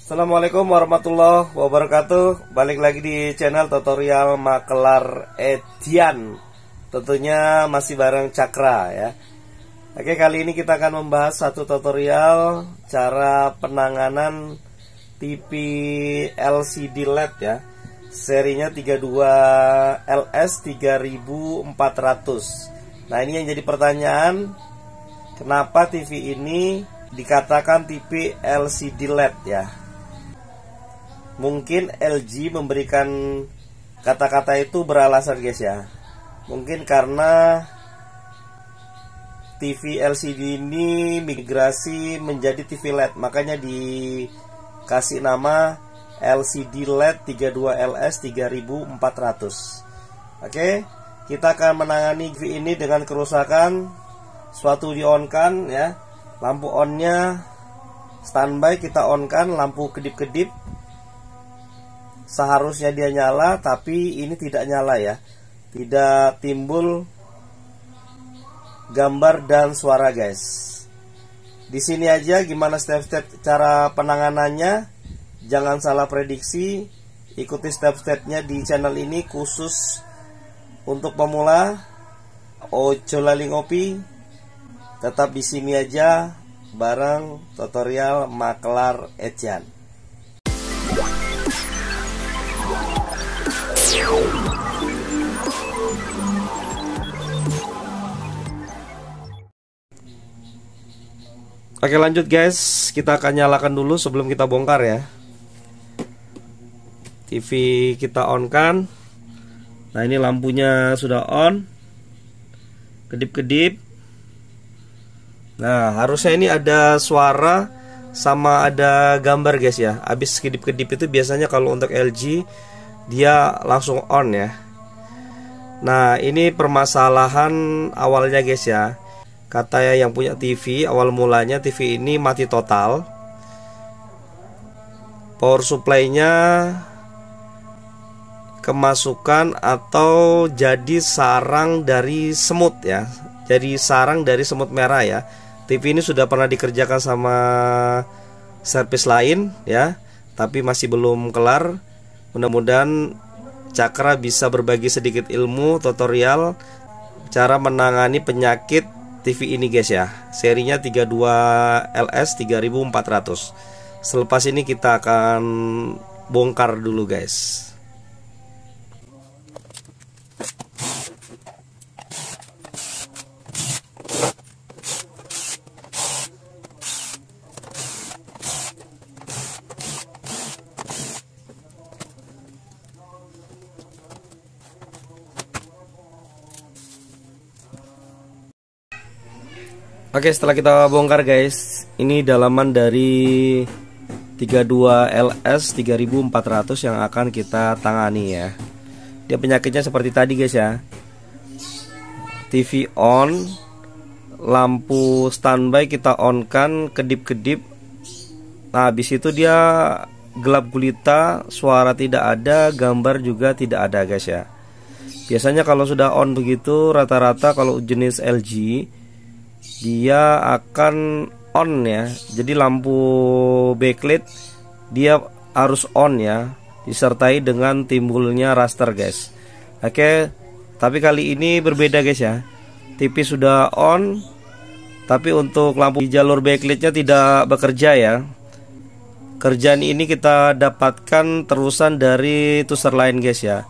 Assalamualaikum warahmatullahi wabarakatuh. Balik lagi di channel tutorial makelar Edian. Tentunya masih bareng Cakra ya. Oke, kali ini kita akan membahas satu tutorial cara penanganan TV LCD LED ya. Serinya 32 LS 3400. Nah, ini yang jadi pertanyaan, kenapa TV ini dikatakan TV LCD LED ya? Mungkin LG memberikan kata-kata itu beralasan guys ya. Mungkin karena TV LCD ini migrasi menjadi TV LED, makanya dikasih nama LCD LED 32 LS 3400. Oke, kita akan menangani TV ini dengan kerusakan. Suatu di on kan ya, lampu onnya standby, kita on kan, lampu kedip-kedip. Seharusnya dia nyala, tapi ini tidak nyala ya. Tidak timbul gambar dan suara guys. Di sini aja gimana step-step cara penanganannya. Jangan salah prediksi. Ikuti step-stepnya di channel ini khusus untuk pemula. Ojo lali ngopi. Tetap di sini aja bareng tutorial makelar Edian. Oke, lanjut guys, kita akan nyalakan dulu sebelum kita bongkar ya. TV kita on kan. Nah, ini lampunya sudah on, kedip-kedip. Nah, harusnya ini ada suara sama ada gambar guys ya. Habis kedip-kedip itu biasanya kalau untuk LG dia langsung on ya. Nah, ini permasalahan awalnya guys ya. Kata yang punya TV, awal mulanya TV ini mati total. Power supply-nya kemasukan atau jadi sarang dari semut ya. Jadi sarang dari semut merah ya. TV ini sudah pernah dikerjakan sama servis lain ya, tapi masih belum kelar. Mudah-mudahan Cakra bisa berbagi sedikit ilmu tutorial cara menangani penyakit TV ini guys ya. Serinya 32 LS 3400. Selepas ini kita akan bongkar dulu guys. Oke, setelah kita bongkar guys, ini dalaman dari 32 LS 3400 yang akan kita tangani ya. Dia penyakitnya seperti tadi guys ya. TV on, lampu standby kita on kan, kedip-kedip. Nah, habis itu dia gelap gulita, suara tidak ada, gambar juga tidak ada guys ya. Biasanya kalau sudah on begitu, rata-rata kalau jenis LG dia akan on ya. Jadi lampu backlight dia harus on ya, disertai dengan timbulnya raster guys. Oke, tapi kali ini berbeda guys ya. TV sudah on, tapi untuk lampu di jalur backlightnya tidak bekerja ya. Kerjaan ini kita dapatkan terusan dari tuser lain guys ya.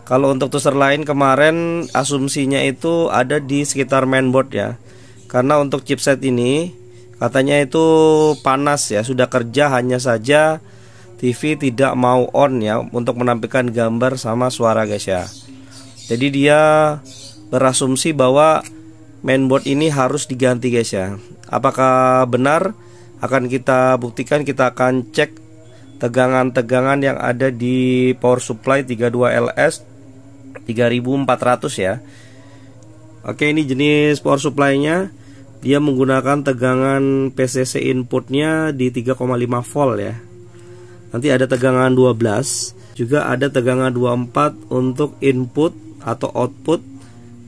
Kalau untuk tuser lain kemarin asumsinya itu ada di sekitar mainboard ya. Karena untuk chipset ini katanya itu panas ya, sudah kerja, hanya saja TV tidak mau on ya untuk menampilkan gambar sama suara guys ya. Jadi dia berasumsi bahwa mainboard ini harus diganti guys ya. Apakah benar? Akan kita buktikan, kita akan cek tegangan-tegangan yang ada di power supply 32 LS 3400 ya. Oke, ini jenis power supply-nya. Dia menggunakan tegangan PCC inputnya di 3,5 volt ya. Nanti ada tegangan 12, juga ada tegangan 24 untuk input atau output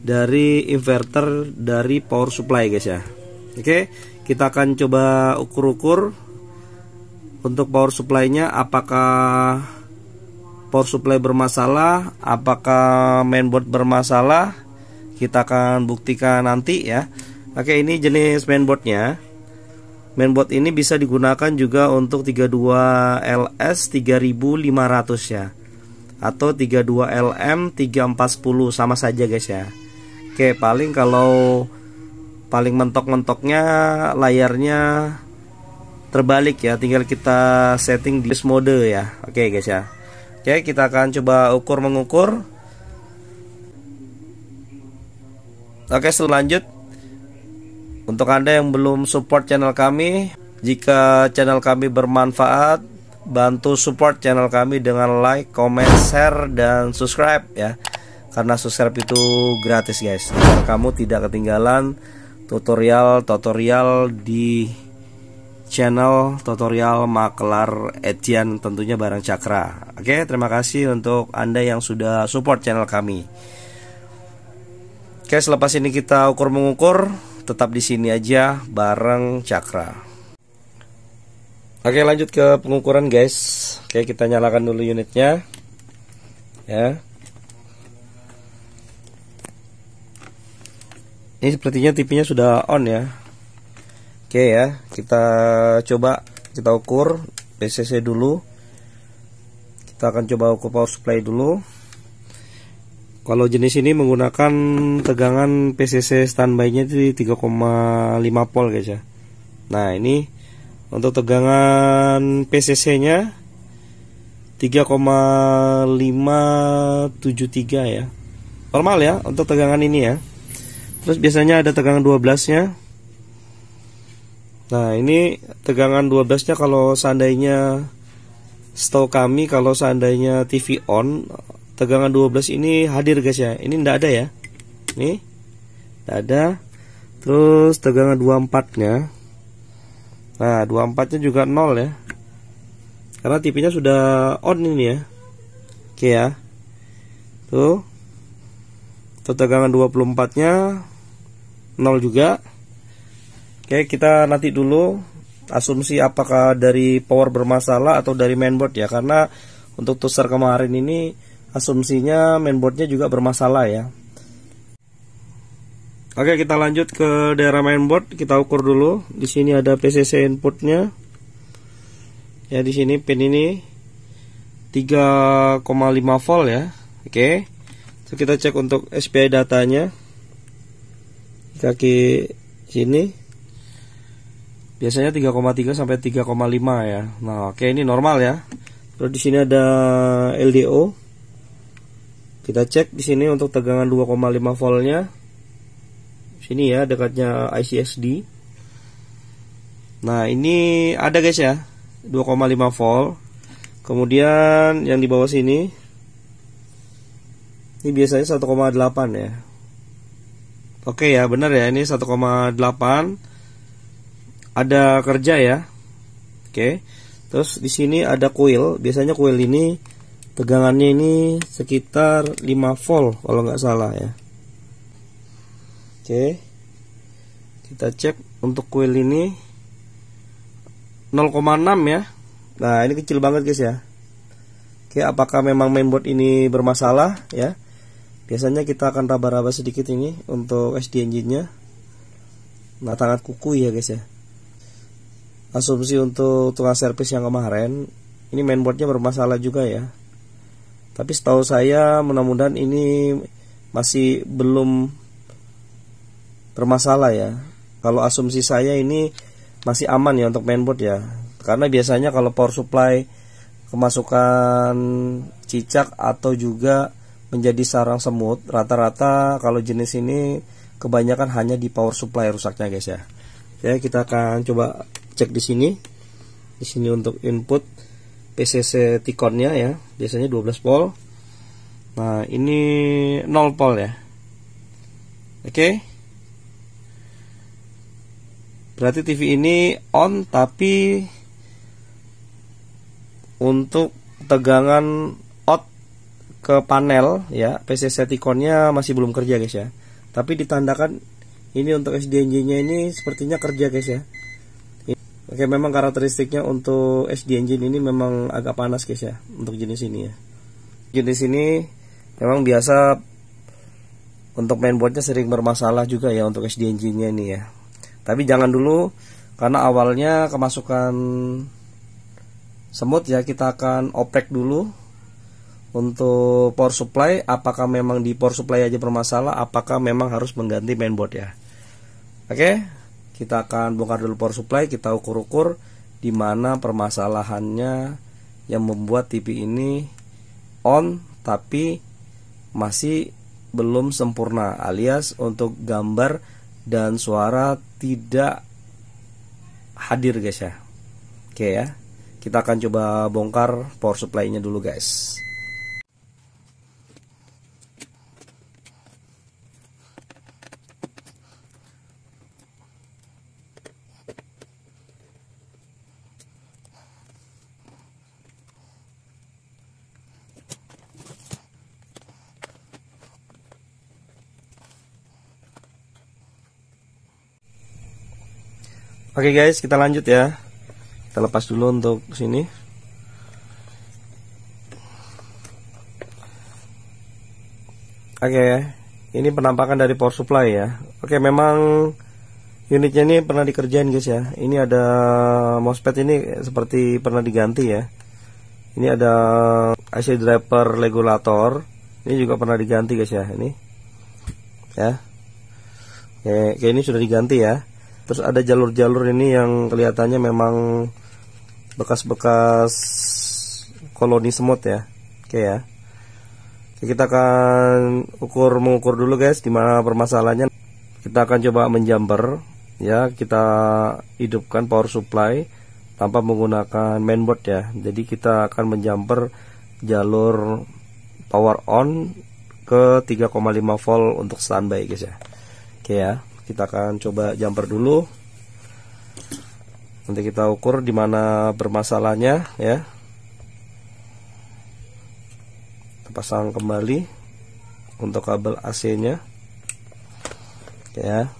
dari inverter dari power supply guys ya. Oke, kita akan coba ukur-ukur untuk power supply-nya, apakah power supply bermasalah, apakah mainboard bermasalah, kita akan buktikan nanti ya. Oke, ini jenis mainboardnya. Mainboard ini bisa digunakan juga untuk 32LS 3500 ya, atau 32LM 3410, sama saja guys ya. Oke, paling kalau paling mentok-mentoknya layarnya terbalik ya, tinggal kita setting di mode ya. Oke guys ya. Oke, kita akan coba mengukur. Oke, selanjut untuk Anda yang belum support channel kami, jika channel kami bermanfaat, bantu support channel kami dengan like, comment, share, dan subscribe ya. Karena subscribe itu gratis guys, agar kamu tidak ketinggalan tutorial di channel tutorial Maklar Etian, tentunya barang Cakra. Oke, terima kasih untuk Anda yang sudah support channel kami. Oke, selepas ini kita mengukur, tetap di sini aja bareng Cakra. Oke, lanjut ke pengukuran guys. Oke, kita nyalakan dulu unitnya ya. Ini sepertinya TV-nya sudah on ya. Oke ya, kita coba kita ukur PCC dulu. Kita akan coba ukur power supply dulu. Kalau jenis ini menggunakan tegangan PCC standby-nya di 3,5 volt guys ya. Nah, ini untuk tegangan PCC-nya 3,573 ya. Normal ya untuk tegangan ini ya. Terus biasanya ada tegangan 12-nya. Nah, ini tegangan 12-nya kalau seandainya setahu kami, kalau seandainya TV on, tegangan 12 ini hadir guys ya. Ini enggak ada ya. Nih. Enggak ada. Terus tegangan 24-nya. Nah, 24-nya juga 0 ya. Karena TV-nya sudah on ini ya. Oke ya. Tuh. Untuk tegangan 24-nya 0 juga. Oke, kita nanti dulu asumsi apakah dari power bermasalah atau dari mainboard ya, karena untuk tuser kemarin ini asumsinya mainboardnya juga bermasalah ya. Oke, kita lanjut ke daerah mainboard, kita ukur dulu. Di sini ada PCC inputnya. Ya, di sini pin ini 3,5 volt ya. Oke. So, kita cek untuk SPI datanya. Kaki sini biasanya 3,3 sampai 3,5 ya. Nah, oke, ini normal ya. Terus di sini ada LDO. Kita cek di sini untuk tegangan 2,5 voltnya. Sini ya, dekatnya IC/SD. Nah, ini ada guys ya, 2,5 volt. Kemudian yang di bawah sini, ini biasanya 1,8 ya. Oke ya, benar ya, ini 1,8. Ada kerja ya. Oke. Terus di sini ada coil. Biasanya coil ini tegangannya ini sekitar 5 volt kalau nggak salah ya. Oke. Kita cek untuk coil ini 0,6 ya. Nah, ini kecil banget guys ya. Oke, apakah memang mainboard ini bermasalah ya? Biasanya kita akan raba-raba sedikit ini untuk SD engine-nya. Nah, sangat kuku ya guys ya. Asumsi untuk tukang servis yang kemarin, ini mainboardnya bermasalah juga ya. Tapi setahu saya mudah-mudahan ini masih belum bermasalah ya. Kalau asumsi saya ini masih aman ya untuk mainboard ya. Karena biasanya kalau power supply kemasukan cicak atau juga menjadi sarang semut, rata-rata kalau jenis ini kebanyakan hanya di power supply rusaknya guys ya. Ya, kita akan coba cek di sini. Di sini untuk input PCC T-Con-nya ya, biasanya 12 volt. Nah, ini 0 volt ya. Oke. Berarti TV ini on, tapi untuk tegangan out ke panel ya, PCC T-Con-nya masih belum kerja guys ya. Tapi ditandakan ini untuk SDNJ-nya ini sepertinya kerja guys ya. Oke, memang karakteristiknya untuk SD engine ini memang agak panas guys ya, untuk jenis ini ya. Jenis ini memang biasa untuk mainboardnya sering bermasalah juga ya untuk SD engine-nya ini ya. Tapi jangan dulu, karena awalnya kemasukan semut ya. Kita akan oprek dulu untuk power supply, apakah memang di power supply aja bermasalah, apakah memang harus mengganti mainboard ya. Oke, kita akan bongkar dulu power supply, kita ukur-ukur di mana permasalahannya yang membuat TV ini on tapi masih belum sempurna, alias untuk gambar dan suara tidak hadir guys ya. Oke ya, kita akan coba bongkar power supply-nya dulu guys. Oke guys, kita lanjut ya. Kita lepas dulu untuk sini. Oke, ini penampakan dari power supply ya. Oke, memang unitnya ini pernah dikerjain guys ya. Ini ada MOSFET ini seperti pernah diganti ya. Ini ada IC driver regulator. Ini juga pernah diganti guys ya. Ini ya. Oke, ini sudah diganti ya. Terus ada jalur-jalur ini yang kelihatannya memang bekas-bekas koloni semut ya. Oke ya. Oke, kita akan mengukur dulu guys di mana permasalahannya. Kita akan coba menjumper ya. Kita hidupkan power supply tanpa menggunakan mainboard ya. Jadi kita akan menjumper jalur power on ke 3,5 volt untuk standby guys ya. Oke ya. Kita akan coba jumper dulu. Nanti kita ukur di mana bermasalahnya ya. Kita pasang kembali untuk kabel AC-nya. Ya.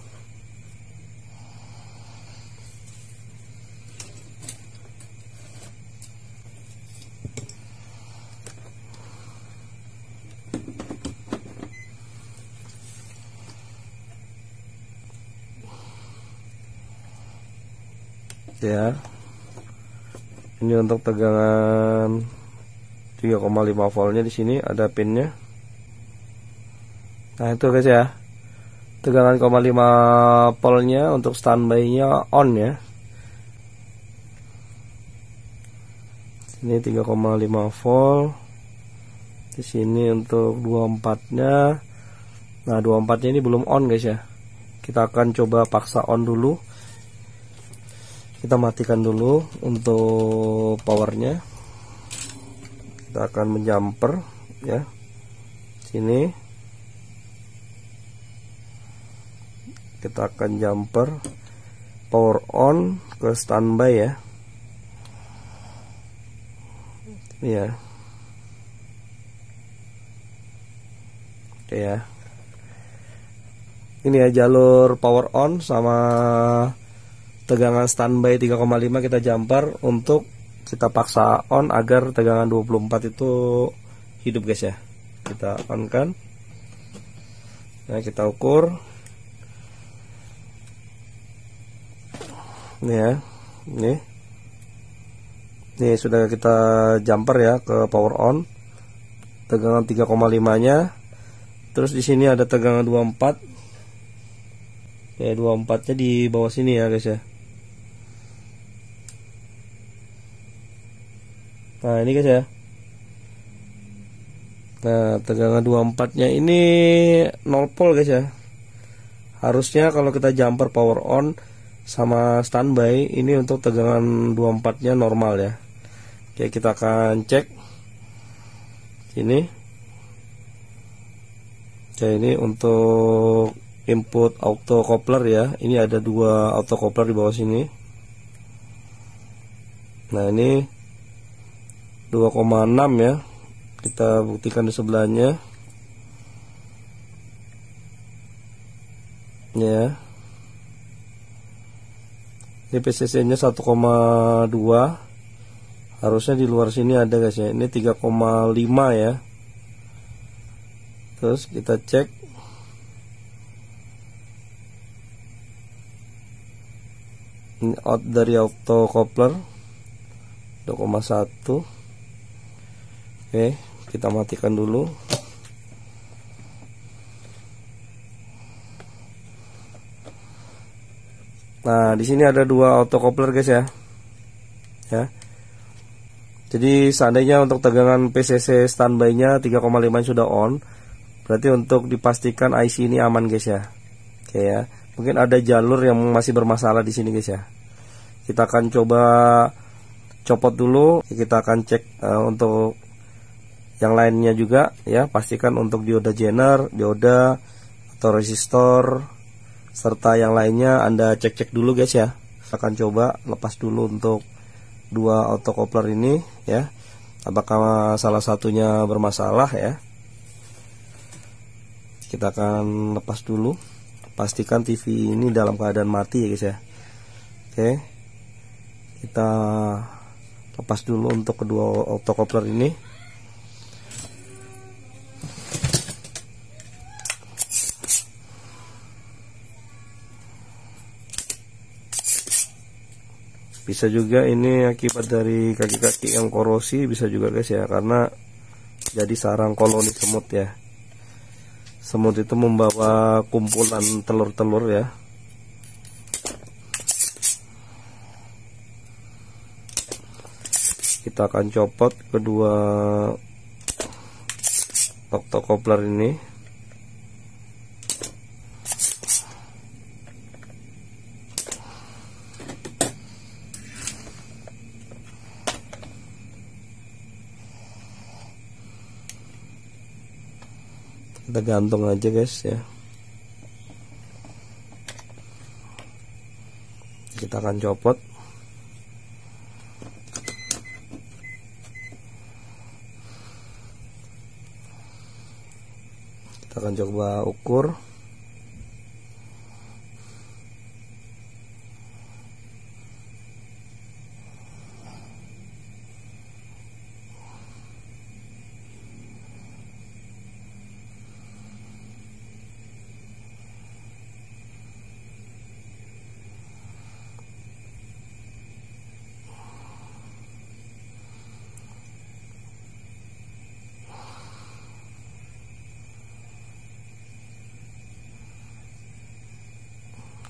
Ya, ini untuk tegangan 3,5 voltnya. Di sini ada pinnya. Nah itu guys ya, tegangan 0,5 voltnya untuk standby-nya on ya. Ini 3,5 volt. Di sini untuk 24-nya. Nah 24-nya ini belum on guys ya. Kita akan coba paksa on dulu. Kita matikan dulu untuk powernya. Kita akan menjumper ya. Sini. Kita akan jumper power on ke standby ya. Ya. Oke ya. Ini ya jalur power on sama tegangan standby 3,5 kita jumper untuk kita paksa on agar tegangan 24 itu hidup guys ya. Kita on kan. Nah, kita ukur. Ini ya. Ini sudah kita jumper ya ke power on. Tegangan 3,5-nya. Terus di sini ada tegangan 24. Ya 24-nya di bawah sini ya guys ya. Nah ini guys ya. Nah tegangan 24-nya ini 0 volt guys ya. Harusnya kalau kita jumper power on sama standby ini untuk tegangan 24-nya normal ya. Oke, kita akan cek ini. Oke, ini untuk input auto coupler ya. Ini ada 2 auto coupler di bawah sini. Nah ini 2,6 ya. Kita buktikan di sebelahnya. Ya. Ini PCC nya 1,2, harusnya di luar sini ada guys ya. Ini 3,5 ya. Terus kita cek. Ini out dari auto coupler 2,1. Oke, kita matikan dulu. Nah, di sini ada dua auto coupler guys ya. Ya. Jadi seandainya untuk tegangan PCC standby-nya 3,5 sudah on, berarti untuk dipastikan IC ini aman guys ya. Oke ya. Mungkin ada jalur yang masih bermasalah di sini guys ya. Kita akan coba copot dulu. Kita akan cek untuk yang lainnya juga ya. Pastikan untuk dioda jener, dioda atau resistor serta yang lainnya Anda cek-cek dulu guys ya. Kita akan coba lepas dulu untuk dua auto coupler ini ya. Apakah salah satunya bermasalah ya. Kita akan lepas dulu. Pastikan TV ini dalam keadaan mati ya guys ya. Oke. Kita lepas dulu untuk kedua auto coupler ini. Bisa juga ini akibat dari kaki-kaki yang korosi, bisa juga guys ya, karena jadi sarang koloni semut ya. Semut itu membawa kumpulan telur-telur ya. Kita akan copot kedua auto coupler ini. Kita gantung aja guys ya. Kita akan copot. Kita akan coba ukur.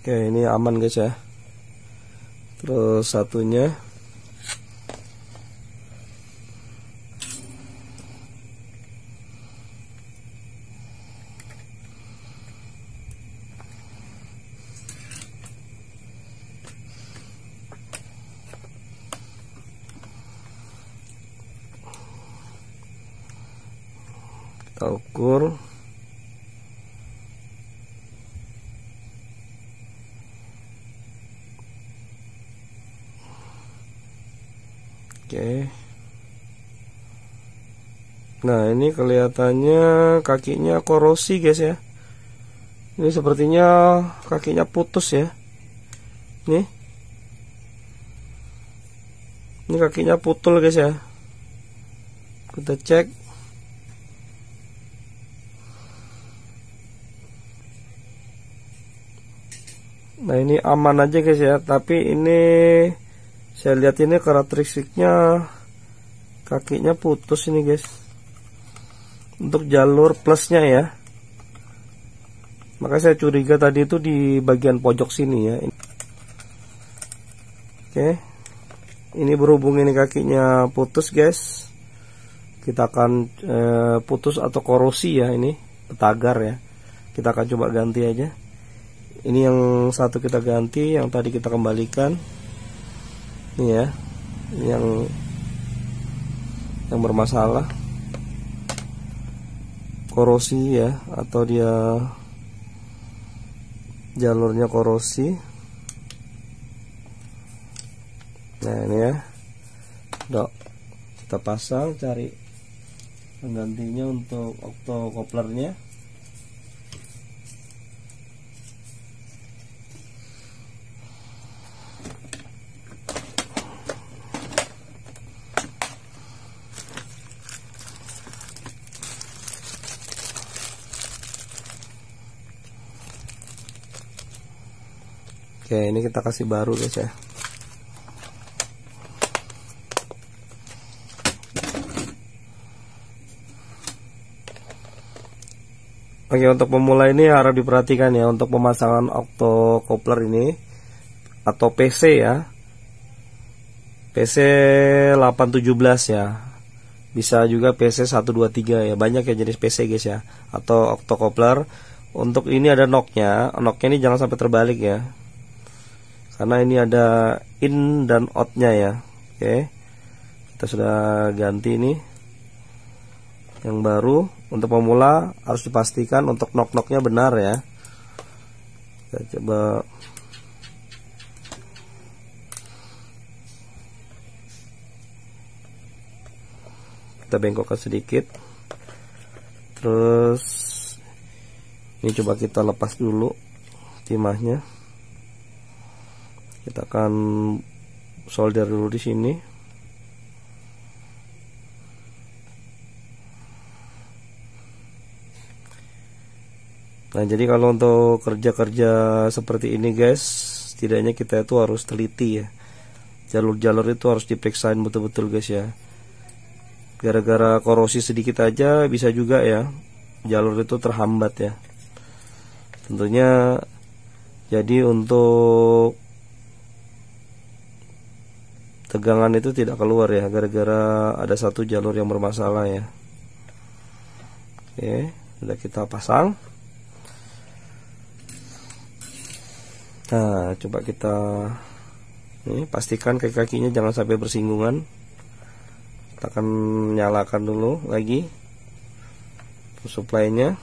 Oke, ini aman guys ya. Terus satunya kita ukur. Oke. Nah, ini kelihatannya kakinya korosi guys ya. Ini sepertinya kakinya putus ya. Nih. Ini kakinya putul guys ya. Kita cek. Nah, ini aman aja guys ya, tapi ini saya lihat ini karakteristiknya kakinya putus ini guys. Untuk jalur plusnya ya. Maka saya curiga tadi itu di bagian pojok sini ya. Oke. Ini berhubung ini kakinya putus guys. Kita akan putus atau korosi ya ini, petagar ya. Kita akan coba ganti aja. Ini yang satu kita ganti, yang tadi kita kembalikan. Ini ya, yang bermasalah korosi ya, atau dia jalurnya korosi. Nah ini ya, udah kita pasang, cari penggantinya untuk auto couplernya. Oke, ini kita kasih baru guys ya. Oke, untuk pemula ini harap diperhatikan ya untuk pemasangan octocoupler ini atau PC ya. PC 817 ya. Bisa juga PC 123 ya. Banyak ya jenis PC guys ya, atau octocoupler. Untuk ini ada knocknya. Knocknya ini jangan sampai terbalik ya. Karena ini ada in dan out-nya ya. Oke. Kita sudah ganti ini. Yang baru. Untuk pemula harus dipastikan untuk knock-knocknya benar ya. Kita coba. Kita bengkokkan sedikit. Terus ini coba kita lepas dulu timahnya. Kita akan solder dulu di sini. Nah, jadi kalau untuk kerja-kerja seperti ini guys, setidaknya kita itu harus teliti ya. Jalur-jalur itu harus diperiksain betul-betul guys ya. Gara-gara korosi sedikit aja bisa juga ya jalur itu terhambat ya. Tentunya jadi untuk tegangan itu tidak keluar ya, gara-gara ada satu jalur yang bermasalah ya. Oke, sudah kita pasang. Nah, coba kita ini pastikan kaki-kakinya jangan sampai bersinggungan. Kita akan nyalakan dulu lagi supply-nya.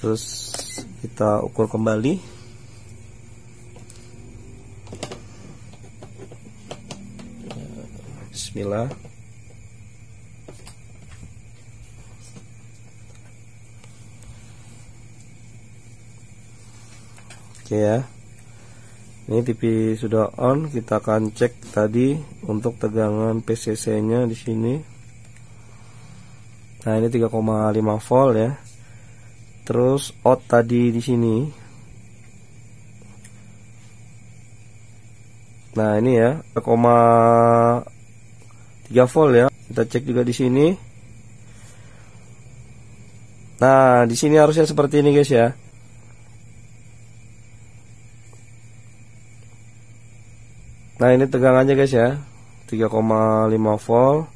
Terus kita ukur kembali. Bismillah. Oke ya, ini TV sudah on. Kita akan cek tadi untuk tegangan PCC nya di sini. Nah, ini 3,5 volt ya. Terus out tadi di sini. Nah, ini ya 3 volt ya. Kita cek juga di sini. Nah, di sini harusnya seperti ini guys ya. Nah, ini tegangannya guys ya, 3,5 volt.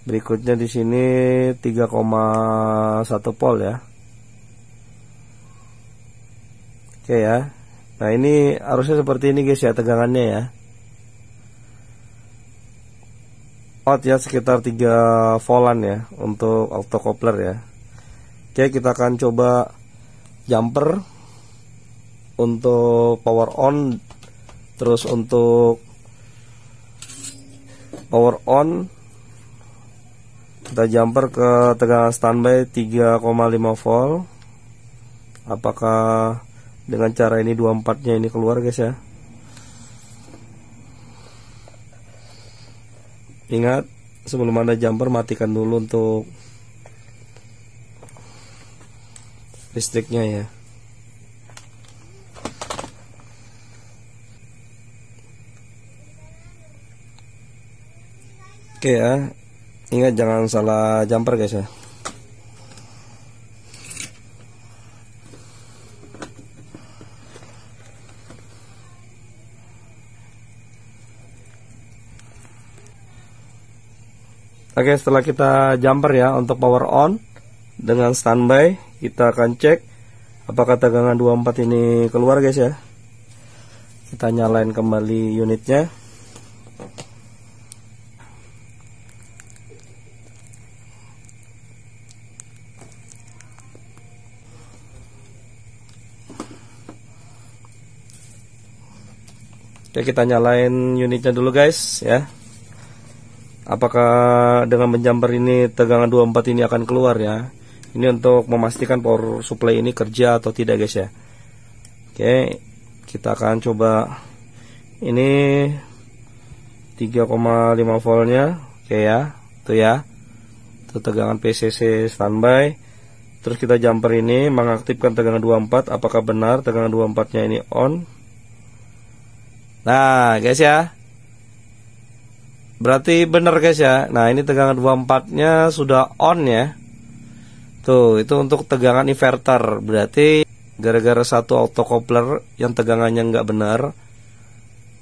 Berikutnya di sini 3,1 volt ya. Oke ya. Nah, ini harusnya seperti ini guys ya tegangannya ya. Out ya sekitar 3 voltan ya untuk octocoupler ya. Oke, kita akan coba jumper untuk power on. Terus untuk power on kita jumper ke tegangan standby 3,5 volt. Apakah dengan cara ini 24 nya ini keluar guys ya. Ingat, sebelum Anda jumper matikan dulu untuk listriknya ya. Oke ya, ingat jangan salah jumper guys ya. Oke, setelah kita jumper ya untuk power on dengan standby, kita akan cek apakah tegangan 24 ini keluar guys ya. Kita nyalain kembali unitnya. Oke, kita nyalain unitnya dulu guys ya. Apakah dengan menjumper ini tegangan 24 ini akan keluar ya. Ini untuk memastikan power supply ini kerja atau tidak guys ya. Oke, kita akan coba. Ini 3,5 voltnya. Oke ya, itu ya. Itu tegangan PCC standby. Terus kita jumper ini mengaktifkan tegangan 24. Apakah benar tegangan 24 nya ini on? Nah guys ya, berarti benar guys ya. Nah ini tegangan 24 nya sudah on ya. Tuh, itu untuk tegangan inverter. Berarti gara-gara satu autocoupler yang tegangannya nggak benar,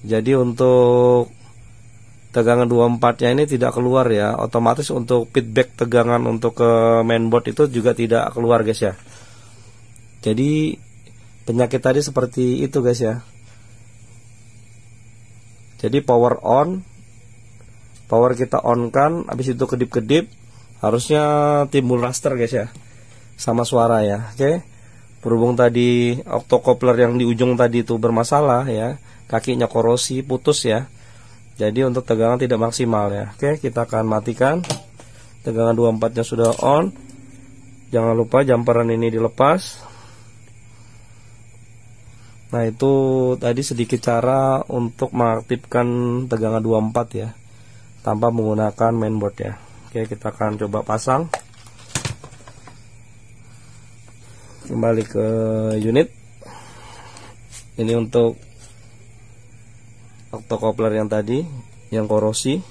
jadi untuk tegangan 24 nya ini tidak keluar ya. Otomatis untuk feedback tegangan untuk ke mainboard itu juga tidak keluar guys ya. Jadi penyakit tadi seperti itu guys ya. Jadi power on, power kita on kan, habis itu kedip-kedip, harusnya timbul raster guys ya, sama suara ya. Oke, berhubung tadi autocoupler yang di ujung tadi itu bermasalah ya, kakinya korosi, putus ya, jadi untuk tegangan tidak maksimal ya. Oke, kita akan matikan. Tegangan 24 nya sudah on. Jangan lupa jumperan ini dilepas. Nah itu tadi sedikit cara untuk mengaktifkan tegangan 24 ya, tanpa menggunakan mainboard ya. Oke, kita akan coba pasang. Kembali ke unit. Ini untuk autocoupler yang tadi yang korosi.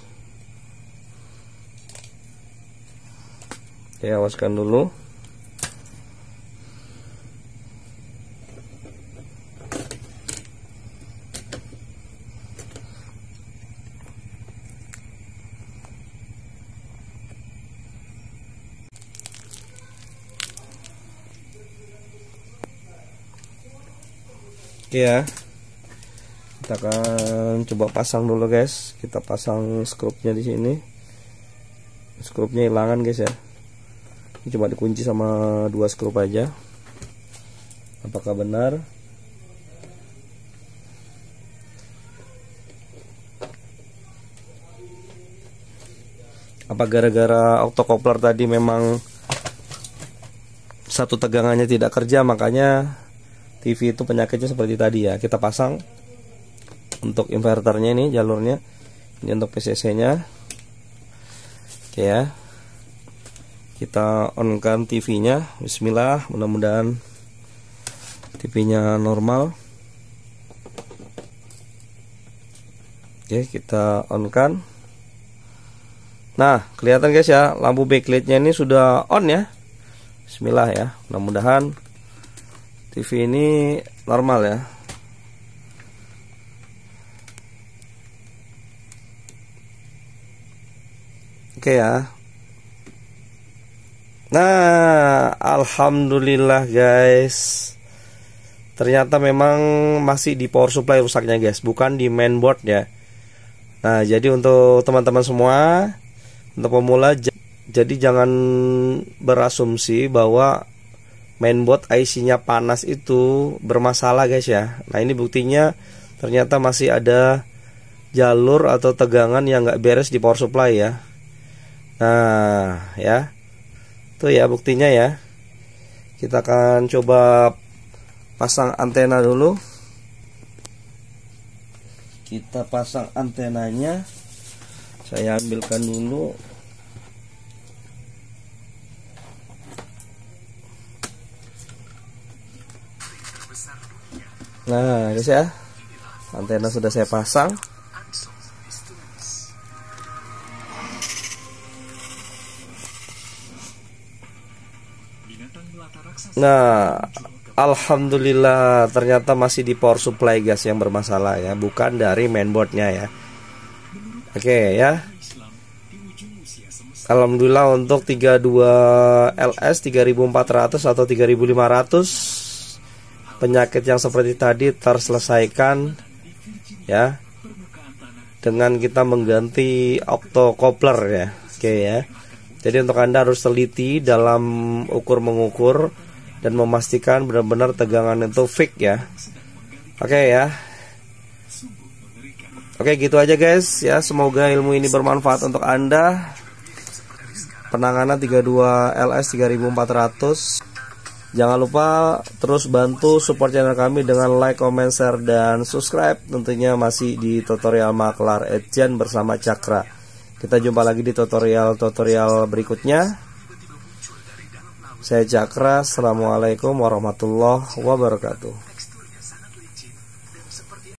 Oke, awaskan dulu. Oke ya, kita akan coba pasang dulu guys. Kita pasang skrupnya di sini. Skrupnya hilangan guys ya. Ini cuma dikunci sama 2 skrup aja. Apakah benar? Apa gara-gara autocoupler tadi memang satu tegangannya tidak kerja, makanya TV itu penyakitnya seperti tadi ya. Kita pasang untuk inverternya ini, jalurnya ini untuk PCC nya. Oke ya, kita on kan TV nya. Bismillah, mudah-mudahan TV nya normal. Oke, kita on kan. Nah kelihatan guys ya, lampu backlightnya ini sudah on ya. Bismillah ya, mudah-mudahan TV ini normal ya. Oke ya. Nah, alhamdulillah guys. Ternyata memang masih di power supply rusaknya guys, bukan di mainboard ya. Nah, jadi untuk teman-teman semua, untuk pemula, jadi jangan berasumsi bahwa mainboard IC-nya panas itu bermasalah guys ya. Nah ini buktinya ternyata masih ada jalur atau tegangan yang nggak beres di power supply ya. Nah ya, tuh ya buktinya ya. Kita akan coba pasang antena dulu. Kita pasang antenanya. Saya ambilkan dulu. Nah guys ya, antena sudah saya pasang. Nah alhamdulillah ternyata masih di power supply guys yang bermasalah ya, bukan dari mainboardnya ya. Oke ya, alhamdulillah untuk 32 LS 3400 atau 3500 penyakit yang seperti tadi terselesaikan ya, dengan kita mengganti autocoupler ya. Oke ya, jadi untuk Anda harus teliti dalam mengukur dan memastikan benar-benar tegangan itu fix ya. Oke ya. Oke gitu aja guys ya, semoga ilmu ini bermanfaat untuk Anda. Penanganan 32 LS 3400. Jangan lupa terus bantu support channel kami dengan like, comment, share, dan subscribe. Tentunya masih di tutorial Maklar Agent bersama Cakra. Kita jumpa lagi di tutorial berikutnya. Saya Cakra. Assalamualaikum warahmatullahi wabarakatuh.